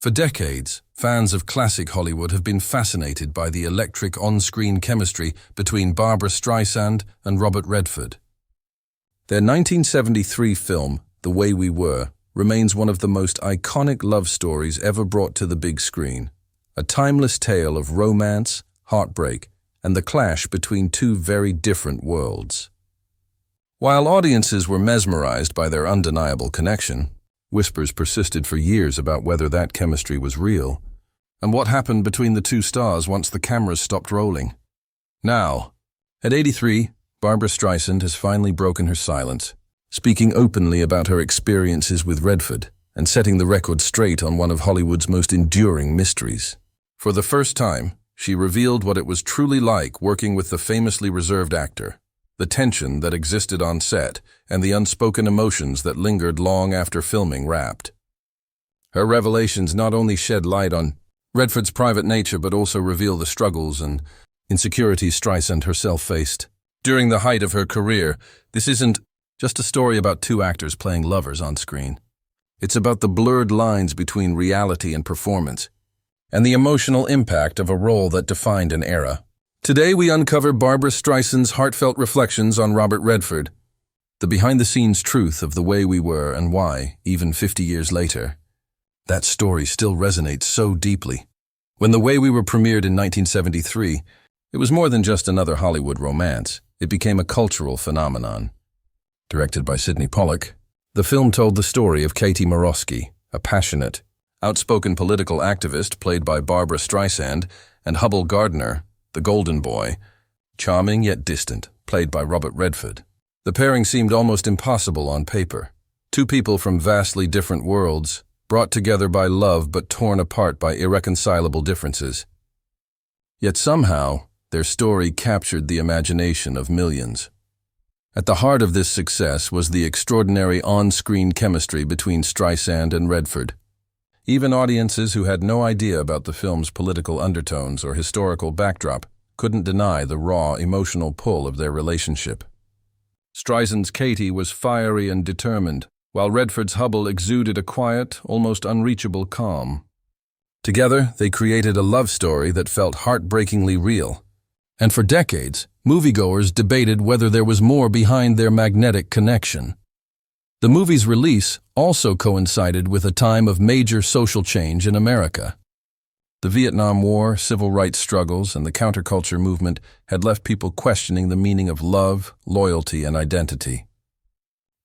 For decades, fans of classic Hollywood have been fascinated by the electric on-screen chemistry between Barbra Streisand and Robert Redford. Their 1973 film, The Way We Were, remains one of the most iconic love stories ever brought to the big screen, a timeless tale of romance, heartbreak, and the clash between two very different worlds. While audiences were mesmerized by their undeniable connection, whispers persisted for years about whether that chemistry was real, and what happened between the two stars once the cameras stopped rolling. Now, at 83, Barbra Streisand has finally broken her silence, speaking openly about her experiences with Redford and setting the record straight on one of Hollywood's most enduring mysteries. For the first time, she revealed what it was truly like working with the famously reserved actor, the tension that existed on set, and the unspoken emotions that lingered long after filming wrapped. Her revelations not only shed light on Redford's private nature but also reveal the struggles and insecurities Streisand herself faced. During the height of her career, this isn't just a story about two actors playing lovers on screen. It's about the blurred lines between reality and performance, and the emotional impact of a role that defined an era. Today we uncover Barbra Streisand's heartfelt reflections on Robert Redford, the behind-the-scenes truth of The Way We Were and why, even 50 years later, that story still resonates so deeply. When The Way We Were premiered in 1973, it was more than just another Hollywood romance. It became a cultural phenomenon. Directed by Sidney Pollack, the film told the story of Katie Morosky, a passionate, outspoken political activist played by Barbra Streisand, and Hubble Gardner, the golden boy, charming yet distant, played by Robert Redford. The pairing seemed almost impossible on paper. Two people from vastly different worlds, brought together by love but torn apart by irreconcilable differences. Yet somehow, their story captured the imagination of millions. At the heart of this success was the extraordinary on-screen chemistry between Streisand and Redford. Even audiences who had no idea about the film's political undertones or historical backdrop couldn't deny the raw, emotional pull of their relationship. Streisand's Katie was fiery and determined, while Redford's Hubble exuded a quiet, almost unreachable calm. Together, they created a love story that felt heartbreakingly real. And for decades, moviegoers debated whether there was more behind their magnetic connection. The movie's release also coincided with a time of major social change in America. The Vietnam War, civil rights struggles, and the counterculture movement had left people questioning the meaning of love, loyalty, and identity.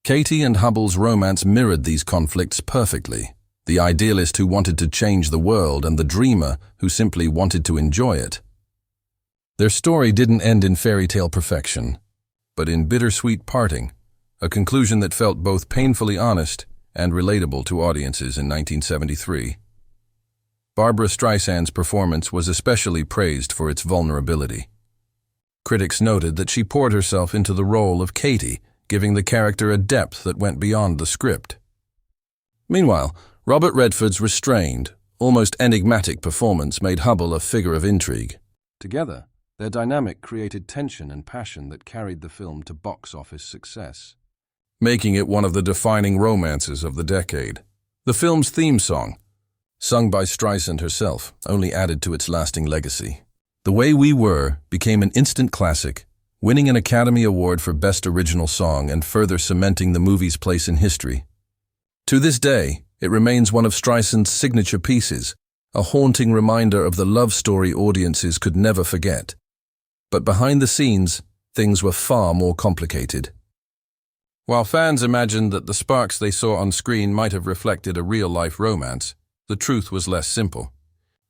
Katie and Hubble's romance mirrored these conflicts perfectly, the idealist who wanted to change the world and the dreamer who simply wanted to enjoy it. Their story didn't end in fairy tale perfection, but in bittersweet parting, a conclusion that felt both painfully honest and relatable to audiences in 1973. Barbra Streisand's performance was especially praised for its vulnerability. Critics noted that she poured herself into the role of Katie, giving the character a depth that went beyond the script. Meanwhile, Robert Redford's restrained, almost enigmatic performance made Hubble a figure of intrigue. Together, their dynamic created tension and passion that carried the film to box office success, making it one of the defining romances of the decade. The film's theme song, sung by Streisand herself, only added to its lasting legacy. The Way We Were became an instant classic, winning an Academy Award for Best Original Song and further cementing the movie's place in history. To this day, it remains one of Streisand's signature pieces, a haunting reminder of the love story audiences could never forget. But behind the scenes, things were far more complicated. While fans imagined that the sparks they saw on screen might have reflected a real-life romance, the truth was less simple.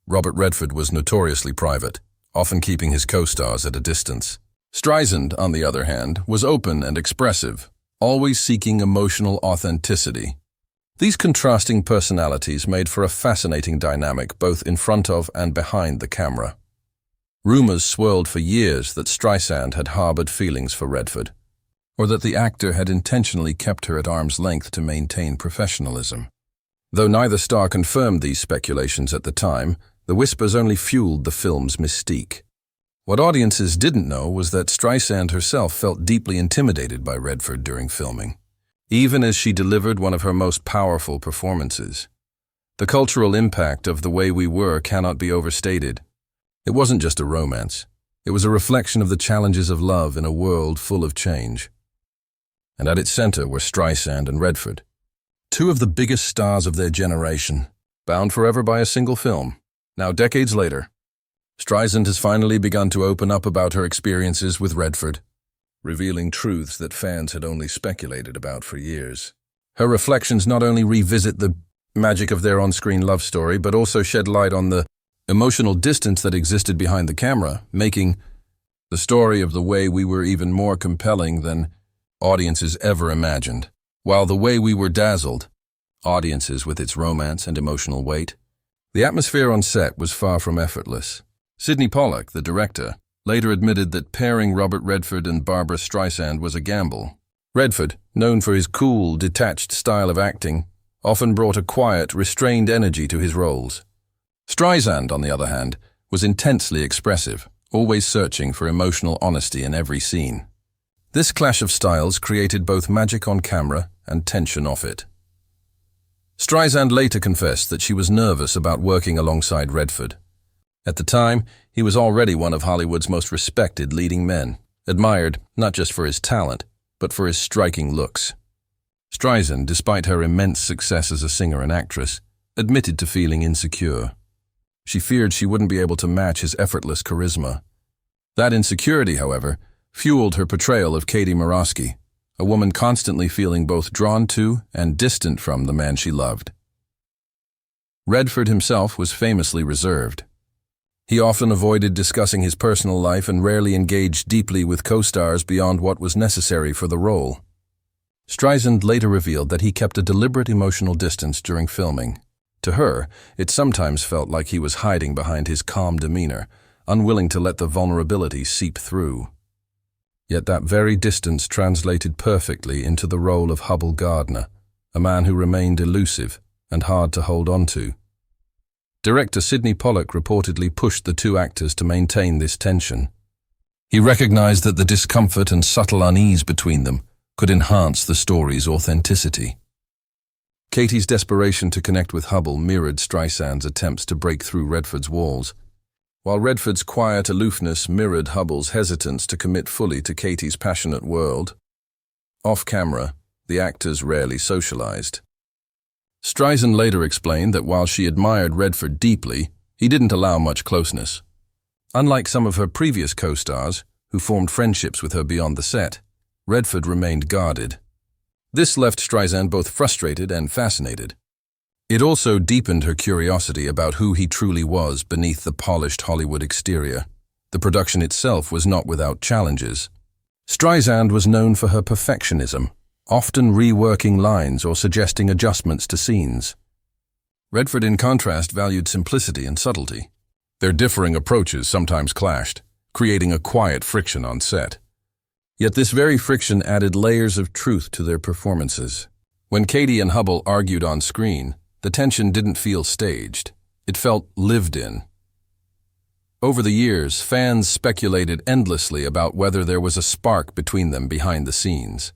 Robert Redford was notoriously private, often keeping his co-stars at a distance. Streisand, on the other hand, was open and expressive, always seeking emotional authenticity. These contrasting personalities made for a fascinating dynamic both in front of and behind the camera. Rumors swirled for years that Streisand had harbored feelings for Redford, or that the actor had intentionally kept her at arm's length to maintain professionalism. Though neither star confirmed these speculations at the time, the whispers only fueled the film's mystique. What audiences didn't know was that Streisand herself felt deeply intimidated by Redford during filming, even as she delivered one of her most powerful performances. The cultural impact of The Way We Were cannot be overstated. It wasn't just a romance. It was a reflection of the challenges of love in a world full of change. And at its center were Streisand and Redford, two of the biggest stars of their generation, bound forever by a single film. Now, decades later, Streisand has finally begun to open up about her experiences with Redford, revealing truths that fans had only speculated about for years. Her reflections not only revisit the magic of their on-screen love story, but also shed light on the emotional distance that existed behind the camera, making the story of The Way We Were even more compelling than audiences ever imagined. While The Way We Were dazzled audiences with its romance and emotional weight, the atmosphere on set was far from effortless. Sidney Pollack, the director, later admitted that pairing Robert Redford and Barbra Streisand was a gamble. Redford, known for his cool, detached style of acting, often brought a quiet, restrained energy to his roles. Streisand, on the other hand, was intensely expressive, always searching for emotional honesty in every scene. This clash of styles created both magic on camera and tension off it. Streisand later confessed that she was nervous about working alongside Redford. At the time, he was already one of Hollywood's most respected leading men, admired not just for his talent, but for his striking looks. Streisand, despite her immense success as a singer and actress, admitted to feeling insecure. She feared she wouldn't be able to match his effortless charisma. That insecurity, however, fueled her portrayal of Katie Morosky, a woman constantly feeling both drawn to and distant from the man she loved. Redford himself was famously reserved. He often avoided discussing his personal life and rarely engaged deeply with co-stars beyond what was necessary for the role. Streisand later revealed that he kept a deliberate emotional distance during filming. To her, it sometimes felt like he was hiding behind his calm demeanor, unwilling to let the vulnerability seep through. Yet that very distance translated perfectly into the role of Hubbell Gardner, a man who remained elusive and hard to hold on to. Director Sidney Pollack reportedly pushed the two actors to maintain this tension. He recognized that the discomfort and subtle unease between them could enhance the story's authenticity. Katie's desperation to connect with Hubbell mirrored Streisand's attempts to break through Redford's walls, while Redford's quiet aloofness mirrored Hubbell's hesitance to commit fully to Katie's passionate world. Off-camera, the actors rarely socialized. Streisand later explained that while she admired Redford deeply, he didn't allow much closeness. Unlike some of her previous co-stars, who formed friendships with her beyond the set, Redford remained guarded. This left Streisand both frustrated and fascinated. It also deepened her curiosity about who he truly was beneath the polished Hollywood exterior. The production itself was not without challenges. Streisand was known for her perfectionism, often reworking lines or suggesting adjustments to scenes. Redford, in contrast, valued simplicity and subtlety. Their differing approaches sometimes clashed, creating a quiet friction on set. Yet this very friction added layers of truth to their performances. When Katie and Hubbell argued on screen, the tension didn't feel staged. It felt lived in. Over the years, fans speculated endlessly about whether there was a spark between them behind the scenes.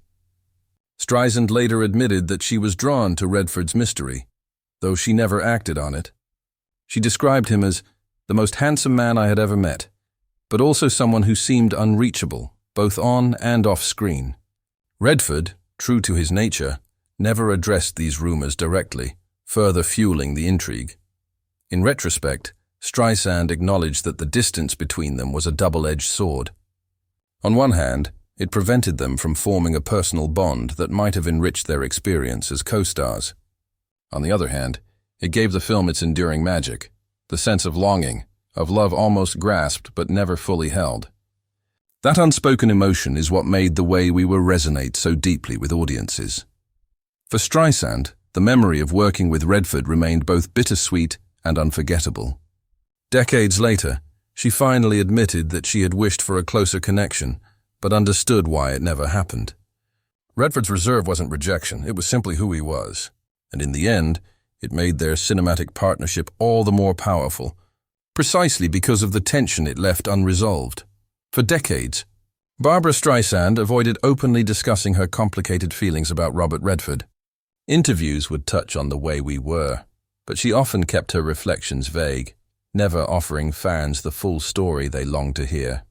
Streisand later admitted that she was drawn to Redford's mystery, though she never acted on it. She described him as the most handsome man I had ever met, but also someone who seemed unreachable, both on and off screen. Redford, true to his nature, never addressed these rumors directly, further fueling the intrigue. In retrospect, Streisand acknowledged that the distance between them was a double-edged sword. On one hand, it prevented them from forming a personal bond that might have enriched their experience as co-stars. On the other hand, it gave the film its enduring magic, the sense of longing, of love almost grasped but never fully held. That unspoken emotion is what made The Way We Were resonate so deeply with audiences. For Streisand, the memory of working with Redford remained both bittersweet and unforgettable. Decades later, she finally admitted that she had wished for a closer connection, but understood why it never happened. Redford's reserve wasn't rejection, it was simply who he was. And in the end, it made their cinematic partnership all the more powerful, precisely because of the tension it left unresolved. For decades, Barbra Streisand avoided openly discussing her complicated feelings about Robert Redford. Interviews would touch on The Way We Were, but she often kept her reflections vague, never offering fans the full story they longed to hear.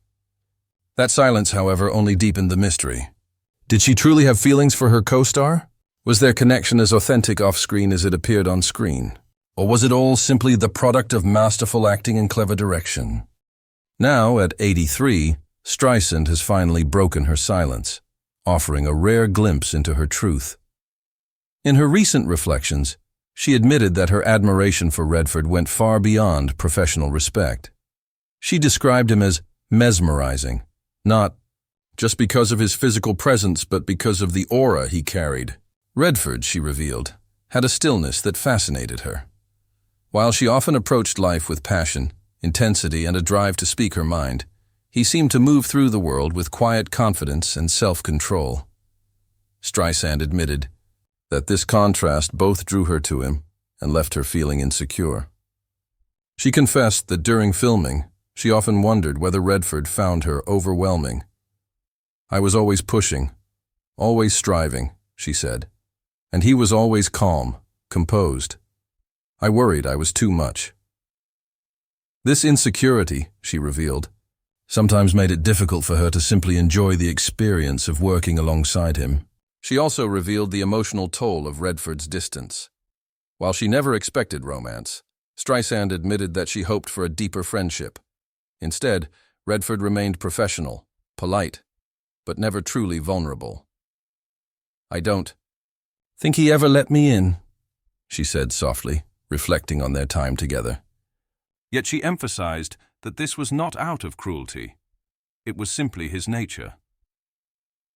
That silence, however, only deepened the mystery. Did she truly have feelings for her co-star? Was their connection as authentic off-screen as it appeared on screen? Or was it all simply the product of masterful acting and clever direction? Now, at 83, Streisand has finally broken her silence, offering a rare glimpse into her truth. In her recent reflections, she admitted that her admiration for Redford went far beyond professional respect. She described him as mesmerizing, not just because of his physical presence, but because of the aura he carried. Redford, she revealed, had a stillness that fascinated her. While she often approached life with passion, intensity, and a drive to speak her mind, he seemed to move through the world with quiet confidence and self-control. Streisand admitted that this contrast both drew her to him and left her feeling insecure. She confessed that during filming, she often wondered whether Redford found her overwhelming. "I was always pushing, always striving," she said, "and he was always calm, composed. I worried I was too much." This insecurity, she revealed, sometimes made it difficult for her to simply enjoy the experience of working alongside him. She also revealed the emotional toll of Redford's distance. While she never expected romance, Streisand admitted that she hoped for a deeper friendship. Instead, Redford remained professional, polite, but never truly vulnerable. "I don't think he ever let me in," she said softly, reflecting on their time together. Yet she emphasized that this was not out of cruelty. It was simply his nature.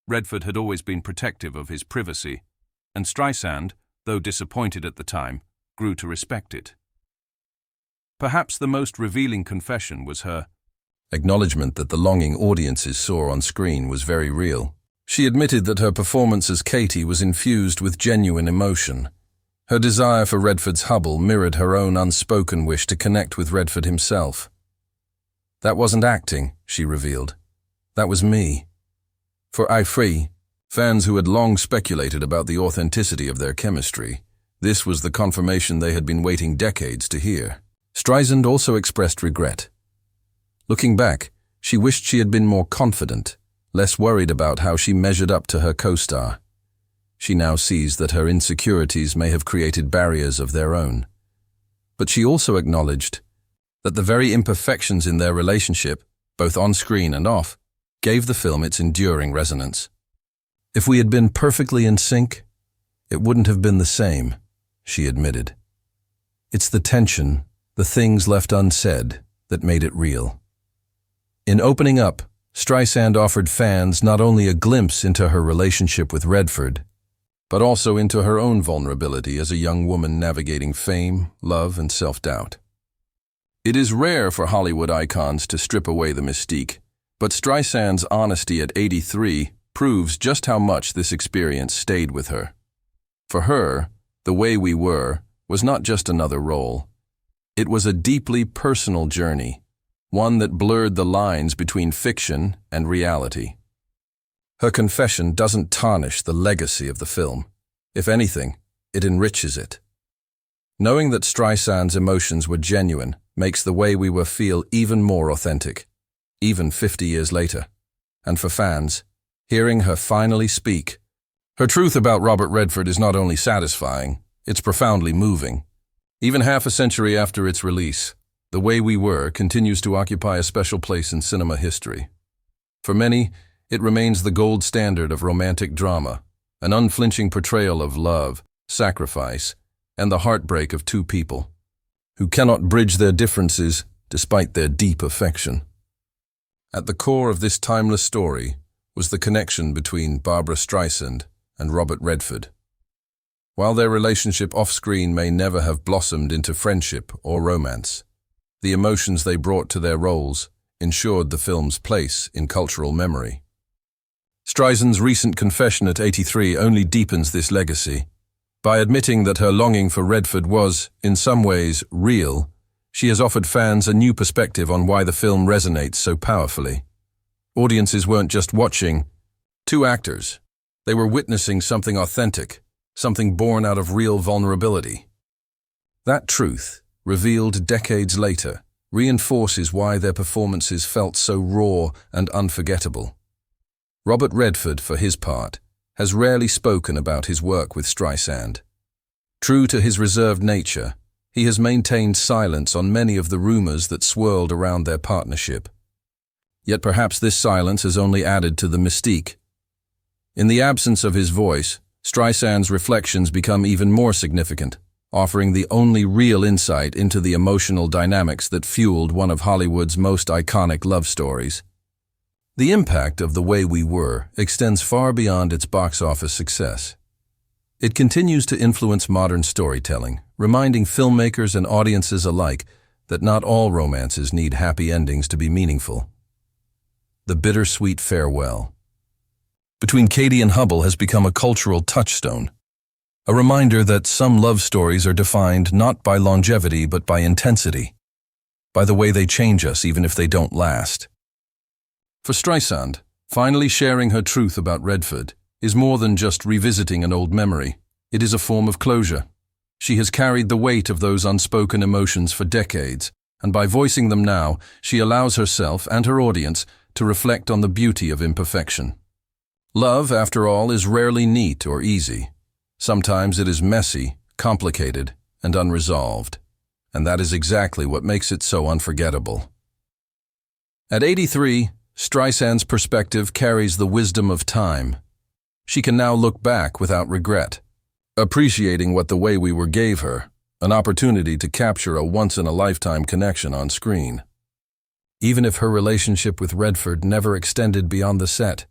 Redford had always been protective of his privacy, and Streisand, though disappointed at the time, grew to respect it. Perhaps the most revealing confession was her acknowledgement that the longing audiences saw on screen was very real. She admitted that her performance as Katie was infused with genuine emotion. Her desire for Redford's Hubble mirrored her own unspoken wish to connect with Redford himself. "That wasn't acting," she revealed. "That was me." For I3, fans who had long speculated about the authenticity of their chemistry, this was the confirmation they had been waiting decades to hear. Streisand also expressed regret. Looking back, she wished she had been more confident, less worried about how she measured up to her co-star. She now sees that her insecurities may have created barriers of their own. But she also acknowledged that the very imperfections in their relationship, both on screen and off, gave the film its enduring resonance. "If we had been perfectly in sync, it wouldn't have been the same," she admitted. "It's the tension, the things left unsaid, that made it real." In opening up, Streisand offered fans not only a glimpse into her relationship with Redford, but also into her own vulnerability as a young woman navigating fame, love, and self-doubt. It is rare for Hollywood icons to strip away the mystique, but Streisand's honesty at 83 proves just how much this experience stayed with her. For her, The Way We Were was not just another role. It was a deeply personal journey, one that blurred the lines between fiction and reality. Her confession doesn't tarnish the legacy of the film. If anything, it enriches it. Knowing that Streisand's emotions were genuine makes The Way We Were feel even more authentic, even 50 years later. And for fans, hearing her finally speak, her truth about Robert Redford is not only satisfying, it's profoundly moving. Even half a century after its release, The Way We Were continues to occupy a special place in cinema history. For many, it remains the gold standard of romantic drama, an unflinching portrayal of love, sacrifice, and the heartbreak of two people who cannot bridge their differences despite their deep affection. At the core of this timeless story was the connection between Barbra Streisand and Robert Redford. While their relationship off-screen may never have blossomed into friendship or romance, the emotions they brought to their roles ensured the film's place in cultural memory. Streisand's recent confession at 83 only deepens this legacy. By admitting that her longing for Redford was, in some ways, real, she has offered fans a new perspective on why the film resonates so powerfully. Audiences weren't just watching two actors. They were witnessing something authentic, something born out of real vulnerability. That truth, revealed decades later, reinforces why their performances felt so raw and unforgettable. Robert Redford, for his part, has rarely spoken about his work with Streisand. True to his reserved nature, he has maintained silence on many of the rumors that swirled around their partnership. Yet perhaps this silence has only added to the mystique. In the absence of his voice, Streisand's reflections become even more significant, offering the only real insight into the emotional dynamics that fueled one of Hollywood's most iconic love stories. The impact of The Way We Were extends far beyond its box office success. It continues to influence modern storytelling, reminding filmmakers and audiences alike that not all romances need happy endings to be meaningful. The bittersweet farewell between Katie and Hubble has become a cultural touchstone, a reminder that some love stories are defined not by longevity but by intensity, by the way they change us even if they don't last. For Streisand, finally sharing her truth about Redford is more than just revisiting an old memory. It is a form of closure. She has carried the weight of those unspoken emotions for decades, and by voicing them now, she allows herself and her audience to reflect on the beauty of imperfection. Love, after all, is rarely neat or easy. Sometimes it is messy, complicated, and unresolved. And that is exactly what makes it so unforgettable. At 83, Streisand's perspective carries the wisdom of time. She can now look back without regret, appreciating what The Way We Were gave her, an opportunity to capture a once-in-a-lifetime connection on screen. Even if her relationship with Redford never extended beyond the set,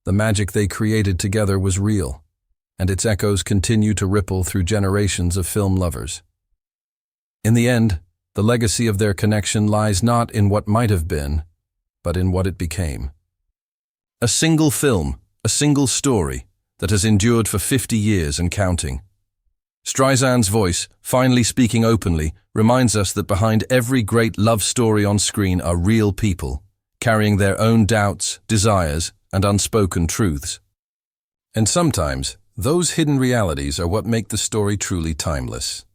the magic they created together was real, and its echoes continue to ripple through generations of film lovers. In the end, the legacy of their connection lies not in what might have been, but in what it became. A single film, a single story, that has endured for 50 years and counting. Streisand's voice, finally speaking openly, reminds us that behind every great love story on screen are real people, carrying their own doubts, desires, and unspoken truths. And sometimes, those hidden realities are what make the story truly timeless.